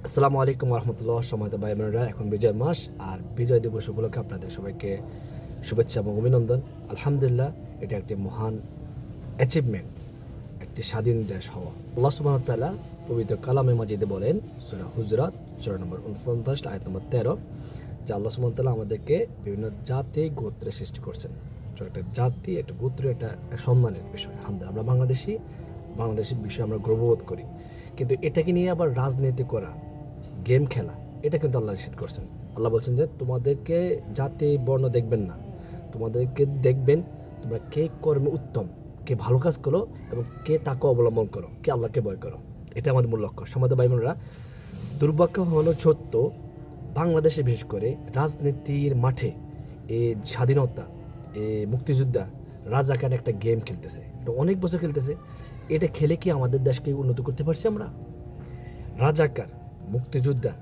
আসসালামু আলাইকুম রহমতুল্লাহ। সময়ত ভাই বোনেরা, এখন বিজয় মাস আর বিজয় দিবস উপলক্ষে আপনাদের সবাইকে শুভেচ্ছা এবং অভিনন্দন। আলহামদুলিল্লাহ, এটা একটি মহান অ্যাচিভমেন্ট, একটি স্বাধীন দেশ হওয়া। আল্লাহ সুবহানাহু ওয়া তাআলা পবিত্র কালামে মাজিদে বলেন, সূরা হুজরাত সূরা নম্বর 49 আয়াত নম্বর 13, যে আল্লাহ সুবহানাহু ওয়া তাআলা আমাদেরকে বিভিন্ন জাতি গোত্রে সৃষ্টি করছেন। তো একটা জাতি, একটা গোত্র, এটা সম্মানের বিষয়। আলহামদুলিল্লাহ, আমরা বাংলাদেশের বিষয়ে আমরা গর্ববোধ করি, কিন্তু এটাকে নিয়ে আবার রাজনীতি করা, গেম খেলা, এটা কিন্তু আল্লাহ নিষেধ করছেন। আল্লাহ বলছেন যে তোমাদেরকে জাতি বর্ণ দেখবেন না, তোমাদেরকে দেখবেন তোমরা কে কর্মে উত্তম, কে ভালো কাজ করো এবং কে তাকে অবলম্বন করো, কে আল্লাহকে ভয় করো। এটা আমাদের মূল লক্ষ্য। সমাজ ভাই বোনেরা, দুর্ভাগ্য হলো সত্য, বাংলাদেশে বিশেষ করে রাজনীতির মাঠে এই স্বাধীনতা, এই মুক্তিযোদ্ধা রাজাকার একটা গেম খেলতেছে। এটা অনেক বছর খেলতেছে। এটা খেলে কি আমাদের দেশকে উন্নত করতে পারছি আমরা? রাজাকার, মুক্তিযোদ্ধা,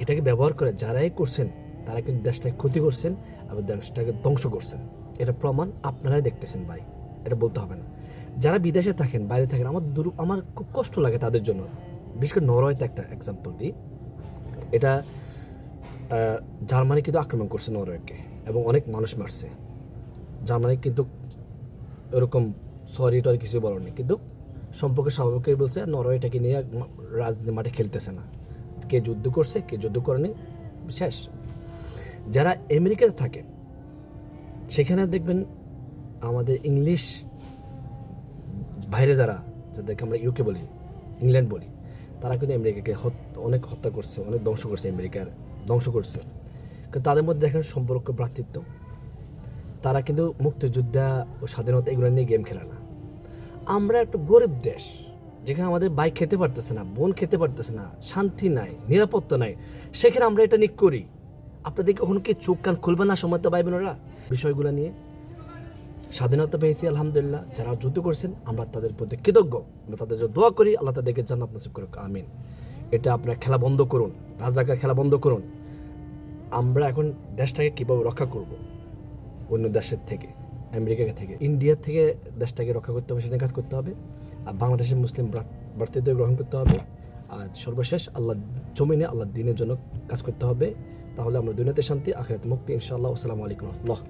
এটাকে ব্যবহার করে যারাই করছেন তারা কিন্তু দেশটাকে ক্ষতি করছেন এবং দেশটাকে ধ্বংস করছেন। এটা প্রমাণ আপনারাই দেখতেছেন ভাই, এটা বলতে হবে না। যারা বিদেশে থাকেন, বাইরে থাকেন, আমার খুব কষ্ট লাগে তাদের জন্য। বিশেষ করে নরওয়েতে একটা এক্সাম্পল দিই। এটা জার্মানি কিন্তু আক্রমণ করছে নরওয়েকে এবং অনেক মানুষ মারছে। জার্মানি কিন্তু এরকম সরি টরি কিছু বলেনি, কিন্তু সম্পর্কে স্বাভাবিকই বলছে নরওয়েটাকে নিয়ে রাজনীতি মাঠে খেলতেছে না। কে যুদ্ধ করছে, কে যুদ্ধ করেনি, শেষ। যারা আমেরিকাতে থাকেন সেখানে দেখবেন আমাদের ইংলিশ বাইরে যাদেরকে আমরা ইউকে বলি, ইংল্যান্ড বলি, তারা কিন্তু আমেরিকাকে অনেক হত্যা করছে, অনেক ধ্বংস করছে, আমেরিকার ধ্বংস করছে। কিন্তু তাদের মধ্যে দেখেন সম্পর্ক, ভ্রাতৃত্ব। তারা কিন্তু মুক্তিযোদ্ধা ও স্বাধীনতা এগুলো নিয়ে গেম খেলে না। আমরা একটা গরিব দেশ, যেখানে আমাদের ভাই খেতে পারতেছে না, বোন খেতে পারতেছে না, শান্তি নাই, নিরাপত্তা নাই, সেখানে আমরা এটা নিয়ে করি। আপনাদের কখনো কি চোখ কান খুলবে না সময় ভাই বোনেরা বিষয়গুলো নিয়ে? স্বাধীনতা পেয়েছি আলহামদুলিল্লাহ, যারা যুদ্ধ করছেন আমরা তাদের প্রতি কৃতজ্ঞ, আমরা তাদের জন্য দোয়া করি, আল্লাহ তাদেরকে জান্নাত নসিব করুক, আমিন। এটা আপনার খেলা বন্ধ করুন, রাজাকার খেলা বন্ধ করুন। আমরা এখন দেশটাকে কীভাবে রক্ষা করব অন্য দেশের থেকে, আমেরিকা থেকে, ইন্ডিয়া থেকে দেশটাকে রক্ষা করতে হবে, সেটা কাজ করতে হবে। আর বাংলাদেশের মুসলিম ভ্রাতৃত্ব গ্রহণ করতে হবে। আর সর্বশেষ আল্লাহ জমিনে আল্লাহ দিনের জন্য কাজ করতে হবে। তাহলে আমরা দুনিয়াতে শান্তি, আখিরাতে মুক্তি ইনশাআল্লাহ। আসসালামু আলাইকুম রহমতুল্লাহ।